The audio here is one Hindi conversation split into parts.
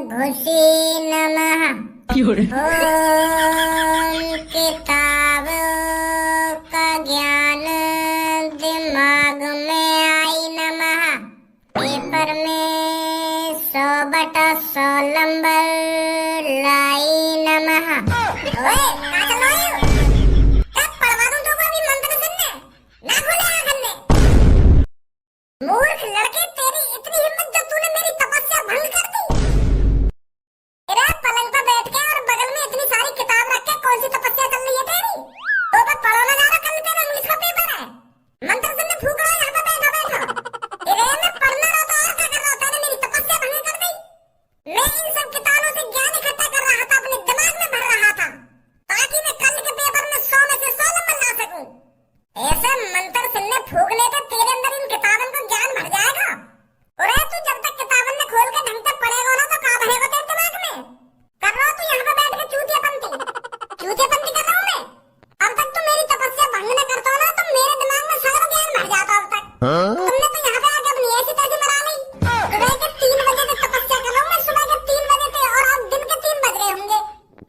घुसी नमः। ओम किताब का ज्ञान दिमाग में आई नमः। पेपर में 100/100 नंबर लाई नमः। ओए कहाँ चल रहा है? कब पढ़वा दूं तो भी मंत्र सुनने ना खोले आँखन में। मूर्ख लड़के, तेरी इतनी हिम्मत जब तूने मेरी तपस्या भंग कर दी। तेरा पलंग पर बैठ के और बगल में इतनी सारी किताब रख के कौन सी तपस्या चल रही है तेरी? तो बस पढ़ो ना ज़्यादा, कल तेरा इंग्लिश का पेपर है। मंत्र सुनने फूक रहा है यहाँ पे बैठा बैठा। तेरे में पढ़ना रहा तो और क्या कर रहा होता है? मेरी तपस्या भंग कर दी। मैं इन सब किताबों से ज्ञान इकट्ठा कर रहा था, अपने दिमाग में भर रहा था ताकि मैं कल के पेपर में 100 में से 100 नंबर ला सकूं। ऐसे मंत्र सुनने फूकने से तेरे अंदर इन किताबों का ज्ञान भर जाएगा। और तू जब तक किताबन में खोल के ढंग से पढ़ेगा ना तो कहाँ भरेगा तेरे दिमाग में? कर रहा तू यहाँ पे बैठ के चूतियापंती कर रहा हूँ मैं। अब तक तू मेरी तपस्या भंग न करता ना तो मेरे दिमाग में सारा ज्ञान भर जाता अब तक। तुमने तो यहाँ पे आके अपनी ऐसी तैसी मरा ली। सुबह के 3 बजे से तपस्या कर रहा हूँ मैं, सुबह के 3 बजे से, और अब दिन के 3 बज रहे होंगे।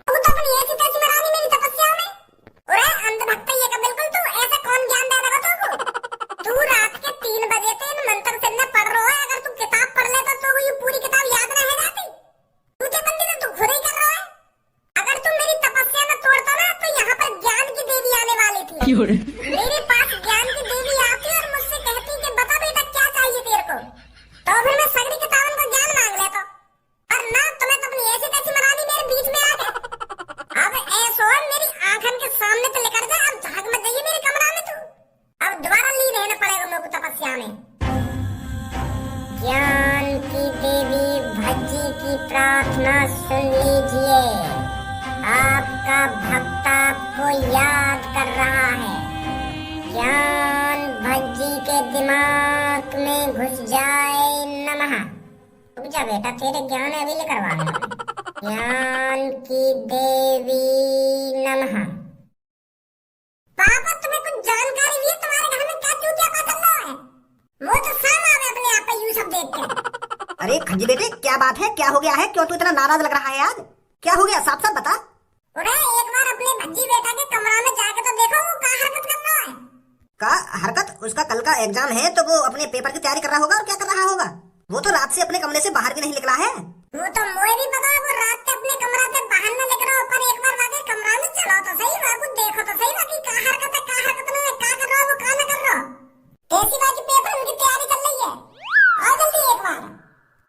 तू तो अपनी ऐसी तैसी मरा ली मेरी तपस्या में। और अंधभक्त ये का बिल्कुल तू ऐसा कौन ज्ञान दे देगा तुमको? तू रात के 3 बजे से इन मंत्र सुनने पढ़ रहा है। अगर तू किताब पढ़ लेता तो ये पूरी किताब याद रह जाती। चूतियापंती तो तू खुद ही कर रहा है। अगर तू मेरी तपस्या में तोड़ता ना तो यहाँ पर ज्ञान की देवी आने वाली थी। मेरे पास ज्ञान की देवी आती और मुझसे कहती कि बता बेटा क्या चाहिए तेरे को, तो फिर मैं सगड़ी किताबों का ज्ञान मांग लेता। और ना तुम्हें तो अपनी ऐसी तैसी मरा दी मेरे बीच में आके। अब ऐसा मेरी आंखन के सामने तो लेकर जा, अब झाग मत जाइए मेरे कमरा में तू। अब दोबारा लीन रहना पड़ेगा मेरे को तपस्या में। ज्ञान की देवी भज्जी की प्रार्थना सुन लीजिए। आपका भक्त आपको याद कर रहा है। ज्ञान भज्जी के दिमाग में घुस जाए नमः। रुक जा बेटा, तेरे ज्ञान अभी ले करवाने वाले। ज्ञान की देवी नमः। पापा तुम्हें कुछ जानकारी भी है? तुम्हारे घर में क्या चूतिया का चल रहा है? वो तो साम आवे अपने आप पे यूं सब देख के। अरे खज्जी बेटे, क्या बात है? क्या हो गया है? क्यों तू इतना नाराज लग रहा है आज? क्या हो गया? साफ साफ बता। अरे एक बार अपने भज्जी बेटा के कमरा में जाके तो देखो वो क्या हरकत कर रहा है। का हरकत? उसका कल का एग्जाम है तो वो अपने पेपर की तैयारी कर रहा होगा। और क्या कर रहा होगा? वो तो रात से अपने कमरे से बाहर भी नहीं निकला है। वो तो मुझे भी पता है, वो रात से अपने कमरा से बाहर न निकल रहा, पर एक बार वाकई कमरा में चलो तो सही, वाकई देखो तो सही वाकई क्या हरकत है, क्या हरकत नहीं है, क्या कर रहा है वो, क्या न कर रहा। कैसी बाकी पेपर उनकी तैयारी कर रही है। आओ जल्दी एक बार।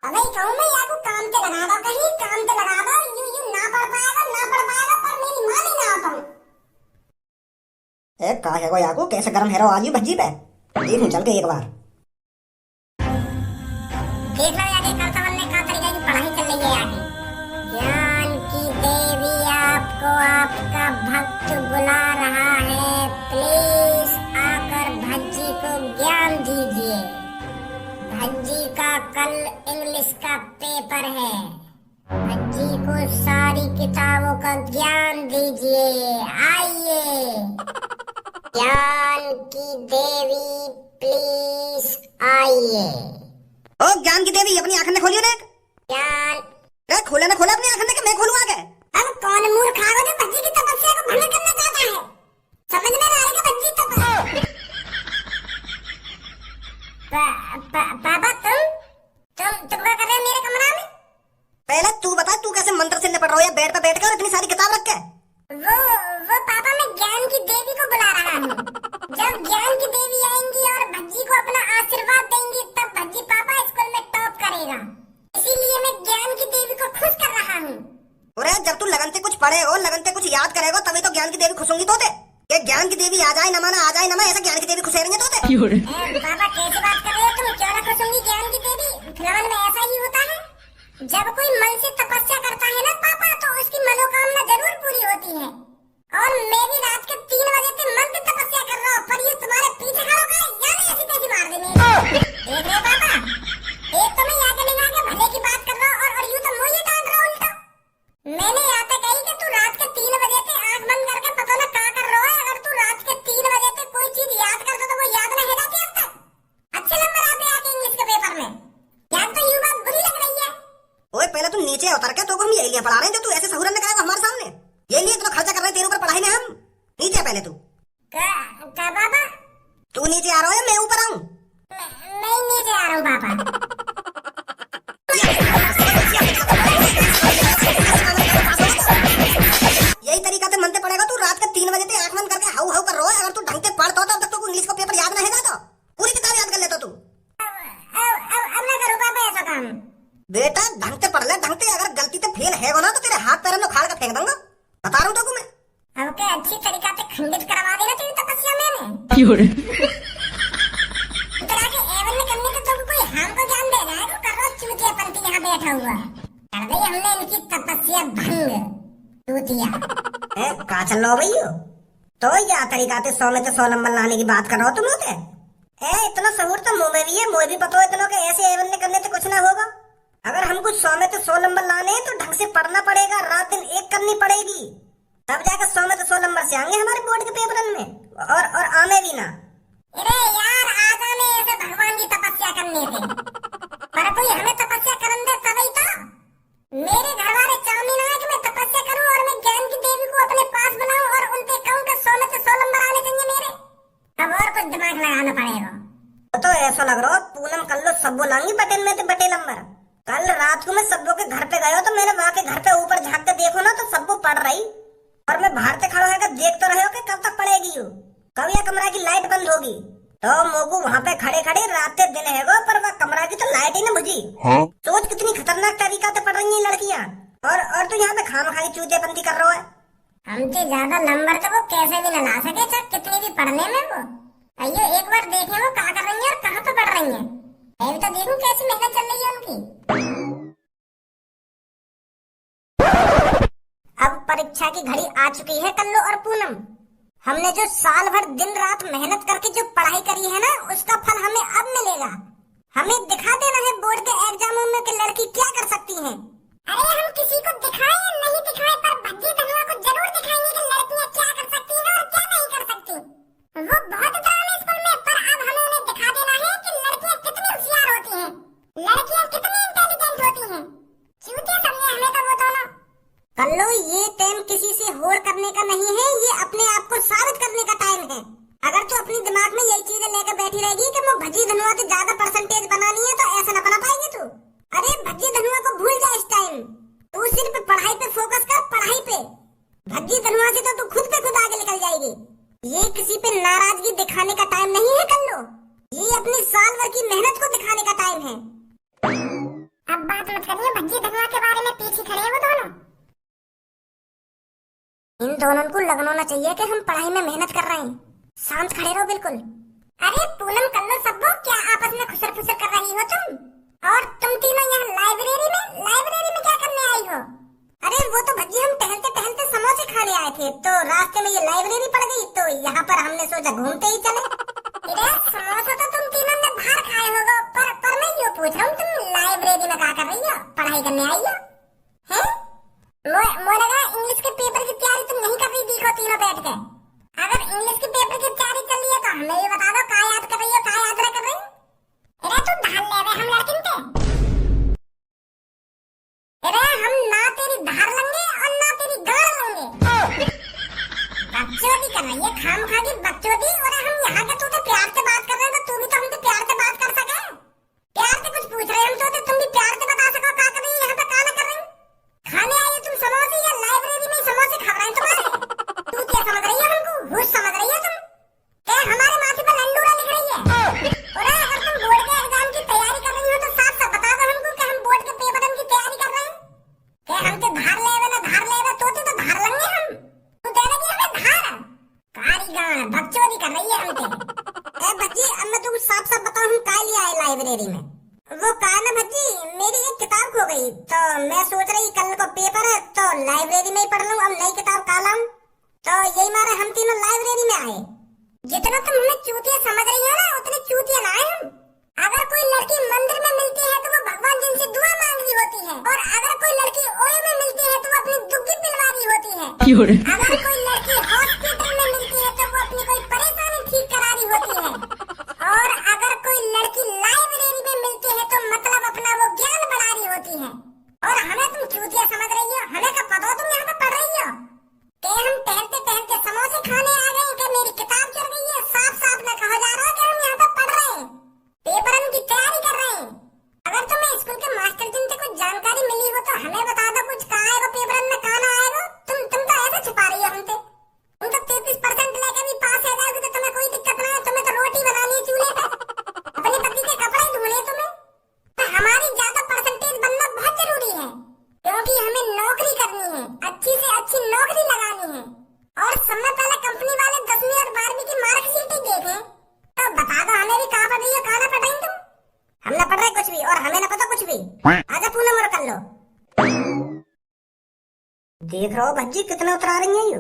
अबे कहूँ मैं यार को काम पे लगा दो, कहीं काम पे लगा दो। यूं ना पढ़ पाएगा पर मेरी माँ नहीं ना होता हूँ। ए का है वो याकू? कैसे गरम है रो आज भज्जी पे? देखूं चल के एक बार। देख लो आगे कर्तव्य ने कहा तरीके की पढ़ाई चल रही है आगे। ज्ञान की देवी आपको आपका भक्त बुला रहा है। प्लीज आकर भज्जी को ज्ञान दीजिए। भज्जी का कल इंग्लिश का पेपर है। भज्जी को सारी किताबों का ज्ञान दीजिए। आइए। ज्ञान की देवी प्लीज आइए। ओ ज्ञान की देवी, अपनी आंखें खोलियो ना। ज्ञान अरे खोले ना खोले अपनी आंखें, कि मैं खोलूं आगे? अब कौन मूर्ख आगे जो भज्जी की तपस्या को भंग करना चाहता है? समझ में नहीं आएगा भज्जी तपस्या। पापा तुम क्या कर रहे हो मेरे कमरा में? पहले तू बता, तू कैसे मंत्र सुनने पड़ रहा है बेड पे बैठ कर इतनी सारी किताब रख के? वो पापा मैं ज्ञान की देवी को बुला रहा हूँ। जब ज्ञान की देवी आएंगी और भज्जी को अपना आशीर्वाद देंगी तब भज्जी पापा स्कूल में टॉप करेगा। इसीलिए मैं ज्ञान की देवी को खुश कर रहा हूँ। अरे जब तू लगन से कुछ पढ़ेगा, लगन से कुछ याद करेगा तभी तो ज्ञान की देवी खुश होंगी। तो ये ज्ञान की देवी आ जाए न आ जाए न, ऐसा ज्ञान की देवी खुश रहेंगे तो पापा कैसी बात कर रहे हो तुम? क्यों ना खुश होंगी ज्ञान की देवी? फिलहाल में ऐसा ही होता है, जब कोई मन से तपस्या करता है ना पापा तो उसकी मनोकामना जरूर पूरी होती है। और मैं भी रात के 3 बजे से मन से तपस्या कर रहा हूँ, पर ये तुम्हारे पीछे खड़ा होकर यानी ऐसी तैसी मार देनी। देख रहे पापा, एक तो मैं आगे नहीं आगे भले की बात कर रहा हूँ और यूं तो मुझे डांट रहा उल्टा। मैंने यहाँ तक कही कि तू रात के 3 बजे से आंख बंद करके पता ना क्या कर रहा है। अगर तू रात के 3 बजे से कोई चीज याद करता तो वो याद नहीं रहती अब तक। अच्छे नंबर आते आके इंग्लिश के पेपर में। याद तो यूं बात बुरी लग रही है। ओए पहले तू नीचे नीचे उतर के तो हम यही लिए पढ़ा रहे हैं जो तू ऐसे सहूरन ने कराएगा हमारे सामने। ये लिए इतना खर्चा कर रहे हैं तेरे ऊपर पढ़ाई में हम। नीचे पहले तू क्या पापा? तू नीचे आ रहा है मैं ऊपर आऊं? मैं नीचे आ रहा हूँ पापा। यही तरीका से मनते पड़ेगा। तू रात के 3 बजे तक आंख बंद करके हाउ हाउ कर रहा है। अगर तू ढंग से पढ़ता तब तक तो इंग्लिश का पेपर याद नहीं रहता। पूरी किताब याद कर लेता तू। अब ना करूँ पापा ऐसा काम। बेटा ढंग से पढ़ ले, ढंग से। अगर गलती से फेल है ना तो तेरे हाथ पैर में उखाड़ कर फेंक दूंगा, बता रहा हूँ तो मैं। अब क्या अच्छी तरीका से खंडित करवा देना तेरी तपस्या मैंने। इतना के एवन में करने के तो कोई हमको ज्ञान दे रहा है। वो कर रहा चूतिया पंथी यहाँ बैठा हुआ। कर दी हमने इनकी तपस्या भंग। चूतिया कहाँ चल रहा हो भैया? तो या तरीका से 100 में से 100 नंबर लाने की बात कर रहा हो तुम होते? इतना सहूर तो मुंह में भी है, मुझे भी पता है इतना के ऐसे एवन ने करने से कुछ ना होगा। अगर हमको 100 में से 100 नंबर लाने हैं तो ढंग से पढ़ना पड़ेगा, रात दिन एक करनी पड़ेगी, तब जाकर 100 में से 100 नंबर से आएंगे हमारे बोर्ड के पेपर में। और आने भी ना। अरे यार आजा में ऐसे भगवान की तपस्या करने से। पर कोई हमें तपस्या करने दे तभी तो। मेरे घर वाले चाउमीन है कि मैं तपस्या करूं और मैं ज्ञान की देवी को अपने पास बुलाऊं और उनसे कहूं कि 100 में से 100 नंबर आने चाहिए मेरे। अब और कुछ दिमाग लगाना पड़ेगा। तो ऐसा लग रहा हो पूनम कल लो सब बोलांगी बटे में से बटे नंबर। कल रात को मैं सबो के घर पे गया तो मैंने वहाँ के घर पे ऊपर झाँक के देखो ना तो सबको पढ़ रही, और मैं बाहर से खड़ा होकर देख तो रहे हो कि कब तक पढ़ेगी हो, कब यह कमरा की लाइट बंद होगी। तो मोगू वहाँ पे खड़े खड़े रात दिन है पर वह कमरा की तो लाइट ही न बुझी। सोच कितनी खतरनाक तरीका से पढ़ रही है लड़कियाँ। और तो यहाँ पे खामखाई चूतेपंती कर रहा है। हमसे ज्यादा नंबर तो वो कैसे भी न ला सके, चाहे कितनी भी पढ़ने में वो। आइए एक बार देखें वो क्या कर रही है और कहाँ पे पढ़ रही है। मैं भी तो देखूं कैसी मेहनत चल रही है उनकी। अब परीक्षा की घड़ी आ चुकी है कल्लू और पूनम। हमने जो साल भर दिन रात मेहनत करके जो पढ़ाई करी है ना उसका फल हमें अब मिलेगा। हमें दिखा देना है बोर्ड के एग्जामों में कि लड़की क्या कर सकती है। अरे हम किसी को दिखाए या नहीं दिखाए पर भज्जी धनुआ को जरूर दिखाएंगे कि लड़कियां क्या कर सकती हैं और क्या नहीं कर सकती। वो बहुत डरावने स्कूल में, पर अब हमें उन्हें दिखा देना है कि लड़कियां कितनी होशियार होती हैं, लड़कियां कितनी इंटेलिजेंट होती हैं। चूतिया समझे हमें तो वो दोनों। कल्लू ये टाइम किसी से होड़ करने का नहीं है, ये अपने आप को साबित करने का टाइम है। अगर तू अपने दिमाग में यही चीजें लेकर बैठी रहेगी कि मैं भज्जी धनुआ से ज्यादा परसेंटेज बनानी है तो ऐसा न बना पाएगी तू। अरे भज्जी धनुआ को भूल जा इस टाइम। तू सिर्फ पढ़ाई पे फोकस कर, पढ़ाई पे। भज्जी धनुआ से तो तू खुद पे खुद आगे निकल जाएगी। ये किसी पे नाराजगी दिखाने का टाइम नहीं है कल्लू, ये अपनी साल भर की मेहनत को दिखाने का टाइम है। अब बात मत करिए भज्जी धनुआ के बारे में, पीछे खड़े हैं वो दोनों। इन दोनों को लगना होना चाहिए कि हम पढ़ाई में मेहनत कर रहे हैं। शांत खड़े रहो बिल्कुल। अरे पूनम कल्लू सब्बो क्या आपस में खुसर फुसर कर रही हो तुम? और तुम तीनों यहाँ लाइब्रेरी में क्या करने आई हो? अरे वो तो भज्जी हम टहलते टहलते समोसे खाने आए थे तो रास्ते में ये लाइब्रेरी पड़ गई तो यहाँ पर हमने सोचा घूमते ही चले। अरे समोसा तो तुम तीनों ने बाहर खाए होगा, पर मैं ये पूछ रहा हूँ तुम लाइब्रेरी में क्या कर रही हो? पढ़ाई करने आई हो? मुझे लगा इंग्लिश के पेपर की तैयारी तुम नहीं कर रही दिखो तीनों बैठ के। अगर इंग्लिश के पेपर की तैयारी चल रही है तो हमें ये बता दो क्या याद कर रही हो, क्या याद ना कर रही? अरे तू धार ले रहे हम लड़किन पे। अरे हम ना तेरी धार लेंगे और ना तेरी गाड़ लेंगे। बकचोदी कर रही है खामखा की बकचोदी। और हम यहाँ के तू तो प्यार से बात कर रहे हो तो तू भी तो हमसे प्यार से बात कर सके। प्यार से कुछ पूछ रहे हैं हम तो तुम भी प्यार से बता सको क्या कर रही है यहाँ पे, क्या ना कर रही। खाने आई हो तुम समोसे या लाइब्रेरी में समोसे खा रहे हैं तुम्हारे? तू क्या समझ रही है हमको? होश समझ रही है तुम? क्या हमारे माथे पर लंडूरा लिख रही है? और अगर तुम बोर्ड के एग्जाम की तैयारी कर रही हो तो साफ साफ बता दो हमको कि हम बोर्ड के पेपर की तैयारी कर रहे हैं। क्या हमसे धार लेवे ना धार लेवे तो धार लेंगे हम। तू दे देगी हमें धार? कारीगार बकचोदी कर रही है हमसे। भज्जी अब मैं तुमको साफ साफ बताऊं हम क्या लिया है लाइब्रेरी में। वो कहा ना भज्जी मेरी एक किताब खो गई तो मैं सोच रही कल को पेपर है तो लाइब्रेरी में ही पढ़ लूं। अब नई किताब कहाँ लाऊं? तो यही मारे हम तीनों लाइब्रेरी में आए। जितना तुम हमें चूतिया समझ रही हो ना उतने चूतिया ना आए हम। अगर कोई लड़की मंदिर में मिलती है तो वो भगवान जिनसे दुआ मांग रही होती है, और अगर कोई लड़की ओए में मिलती है तो वो अपनी दुग्गी पिलवा रही होती है। अगर कोई लड़की हॉस्पिटल में मिलती है तो वो अपनी कोई परेशानी ठीक करा रही होती है, और अगर कोई लड़की लाइब्रेरी में मिलती है तो मतलब अपना वो ज्ञान बढ़ा रही होती है। और हमें तुम चूतिया समझ रही हो? हमें कब पता हो तुम यहाँ पे पढ़ रही हो? के हम टहलते टहलते समोसे खाने आ गए कि मेरी किताब चल गई है? साफ साफ न कहा जा रहा है कि हम यहाँ पे पढ़ रहे हैं, पेपर की तैयारी कर रहे हैं। अगर तुम्हें स्कूल के मास्टर जी से कुछ जानकारी मिली हो तो हमें बता दो, कुछ कहा आएगा पेपर में, कहा ना आएगा। तुम तो ऐसे छुपा रही हो हमसे। तुम तो 33% लेके भी पास हो जाओगे तो तुम्हें कोई दिक्कत नहीं है। तुम्हें तो रोटी बनानी है चूल्हे पे, अपने पति के कपड़े धोने तुम्हें। तो हमारी ज्यादा परसेंटेज बनना बहुत जरूरी है, क्योंकि हमें नौकरी करनी है, अच्छी से अच्छी नौकरी लगानी है। और समय पहले कंपनी वाले 10वीं और 12वीं की मार्कशीट ही देखें। तो बता दो हमें भी कहाँ पढ़ रही हो, कहाँ ना पढ़ रही तुम? हम ना पढ़ रहे कुछ भी और हमें ना पता कुछ भी। आजा पूनम और कर लो। देख रहे हो भज्जी कितना उतरा रही है ये।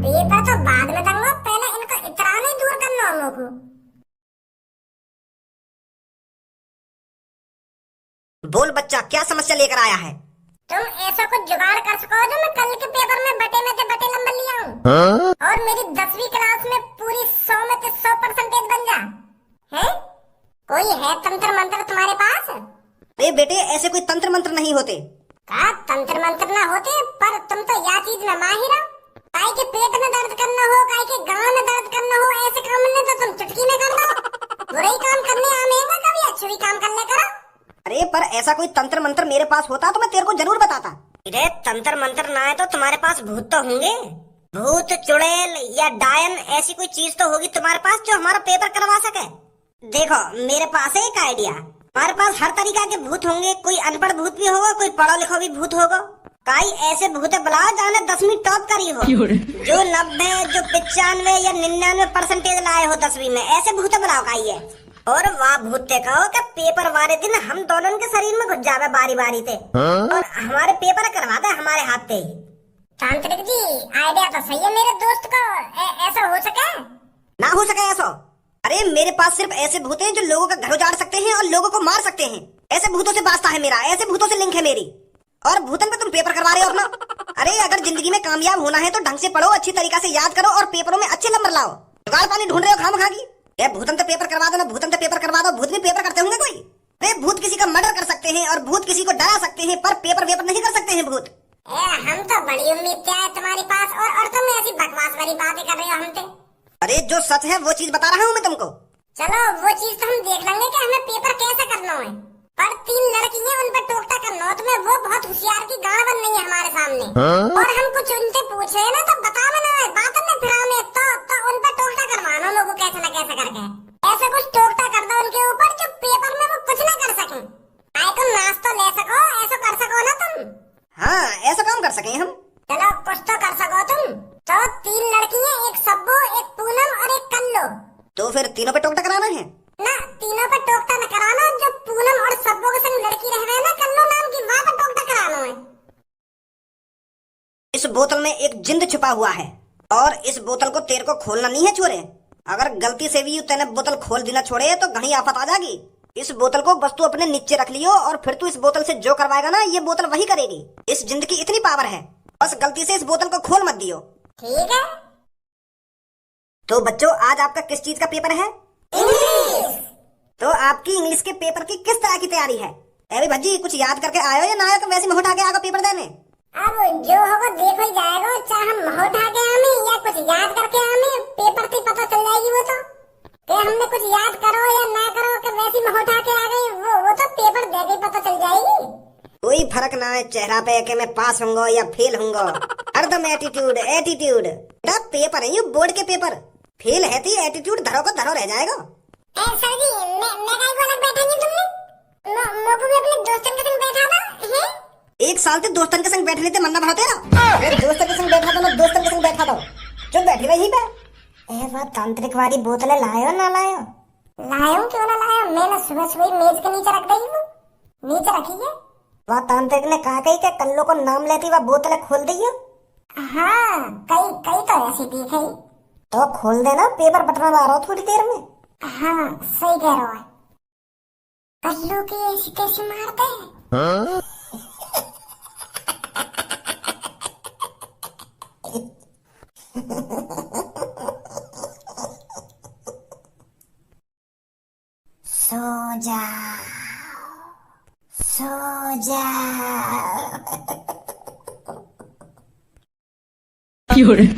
पेपर तो बाद में दूंगा, पहले इनका इतराने दूर करना हम लोग को। बोल बच्चा, क्या समस्या लेकर आया है? तुम ऐसा कुछ जुगाड़ कर सको जो मैं कल के पेपर में बटे में से बटे नंबर लिया हूँ और मेरी 10वीं क्लास में पूरी 100 में से 100% बन जा। है कोई है तंत्र मंत्र तुम्हारे पास? अरे बेटे, ऐसे कोई तंत्र मंत्र नहीं होते। का तंत्र मंत्र ना होते, पर तुम तो यह चीज में माहिर हो। काय के पेट में दर्द करना हो, काय के गांव में दर्द करना हो, ऐसे काम में तो तुम चुटकी में कर दो। बुरे ही काम करने आमेगा, कभी अच्छे भी काम करने करो। अरे पर ऐसा कोई तंत्र मंत्र मेरे पास होता तो मैं तेरे को जरूर बताता। अरे तंत्र मंत्र ना है तो तुम्हारे पास भूत तो होंगे। भूत, चुड़ैल या डायन, ऐसी कोई चीज तो होगी तुम्हारे पास जो हमारा पेपर करवा सके। देखो मेरे पास है एक आइडिया। हमारे पास हर तरीका के भूत होंगे, कोई अनपढ़ भूत भी होगा, कोई पढ़ा लिखा भी भूत होगा। कई ऐसे भूत बुलाओ जाने 10वीं टॉप करी हो, जो 90, जो 95 या 99% लाए हो 10वीं में, ऐसे भूत बुलाओ कई है। और वाह भूत कहो कि पेपर वाले दिन हम दोनों के शरीर में घुस जावे बारी बारी से और हमारे पेपर करवा दे हमारे हाथ पे। तांत्रिक जी आइडिया तो सही है मेरे दोस्त को। ऐसा हो सके? ना हो सके ऐसा। अरे मेरे पास सिर्फ ऐसे भूत हैं जो लोगों का घर उजाड़ सकते हैं और लोगों को मार सकते हैं। ऐसे भूतों से वास्ता है मेरा, ऐसे भूतों से लिंक है मेरी। और भूतन पे तुम पेपर करवा रहे हो अपना। अरे अगर जिंदगी में कामयाब होना है तो ढंग से पढ़ो, अच्छी तरीका से याद करो और पेपरों में अच्छे नंबर लाओ। जुगाड़ पानी ढूंढ रहे हो खामखा की? भूतन तो पेपर करवा दो ना, भूतन तो पेपर करवा दो। भूत भी पेपर करते होंगे कोई? अरे भूत किसी का मर्डर कर सकते हैं और भूत किसी को डरा सकते हैं, पर पेपर वेपर नहीं कर सकते हैं भूत। हम तो बड़ी उम्मीद क्या है तुम्हारे पास, और तुम ऐसी बकवास वाली बातें कर रहे हो हमसे। अरे जो सच है वो चीज बता रहा हूँ मैं तुमको। चलो वो चीज तो हम देख लेंगे कि हमें पेपर कैसे करना है, पर 3 लड़की हैं उन पर टोकता करना हो तुम्हें, वो बहुत होशियार की गाड़ बन रही है हमारे सामने। और हम कुछ उनसे पूछे ना तो बताओ ना, बात में फिर हमें तो उन पर टोकता करवाना लोगों कैसे न कैसे करके। ऐसा कुछ टोकता कर दो उनके ऊपर जो पेपर में वो कुछ न कर सके। आए तुम नाच तो ले सको, ऐसा कर सको ना तुम? हाँ ऐसा काम कर सके हम। चलो कुछ तो कर सको तुम। तो 3 लड़कियां, एक सब्बू, एक पूनम और एक कल्लू। तो फिर तीनों पे टोकता कराना है ना? तीनों पे टोकता न कराना, जो पूनम और सब्बू के संग लड़की रह रहे ना कल्लू नाम की, वहां पे टोकता कराना है। इस बोतल में एक जिंद छुपा हुआ है और इस बोतल को तेरे को खोलना नहीं है छोरे। अगर गलती से भी तेने बोतल खोल दी ना छोड़े तो घनी आफत आ जाएगी। इस बोतल को बस तू अपने नीचे रख लियो और फिर तू इस बोतल से जो करवाएगा ना ये बोतल वही करेगी। इस जिंद की इतनी पावर है, बस गलती से इस बोतल को खोल मत दियो। ठीक है। तो बच्चों आज आपका किस चीज का पेपर है? इंग्लिश। तो आपकी इंग्लिश के पेपर की किस तरह की तैयारी है? अरे भज्जी कुछ याद करके आयो या ना आयो कि वैसे मुंह उठा के आगे पेपर देने? अब जो होगा देखो ही जाएगा, चाहे हम मुंह उठा के आमे या कुछ याद करके आमे, पेपर से पता चल जाएगी वो तो। कि हमने कुछ याद करो या ना करो कि वैसी मुंह उठा के आ गई, वो तो पेपर दे के पता चल जाएगी। कोई फर्क ना है चेहरा पे कि मैं पास होऊंगा या फेल होऊंगा। हरदम एटीट्यूड एटीट्यूड। पेपर है ये बोर्ड के पेपर, फेल है तो एटीट्यूड धरो को धरो रह जाएगा। सर जी मैं काहे को अलग बैठेंगे तुमने? मोकू भी अपने दोस्तन के संग बैठा था है? एक साल से दोस्तन के संग बैठे रहते मन ना भरा तेरा। दोस्तन के संग बैठा था ना, दोस्तन के संग बैठा था, चुप बैठी रही पे। वह तांत्रिक वाली बोतलें लायो ना लायो? लायो क्यों ना लायो, मैंने सुबह सुबह मेज के नीचे रख दी हूँ, नीचे रखी है। वह तांत्रिक ने कहा कही कि कल्लो को नाम लेती वह बोतलें खोल दी हो। हाँ कई तो ऐसी दिख है। तो खोल देना, पेपर बटना ला रहा हूँ थोड़ी देर में। हाँ सही कह रहा है। कल्लू की ऐसी कैसी मारते हैं? सो जाओ, सो जाओ। 有人，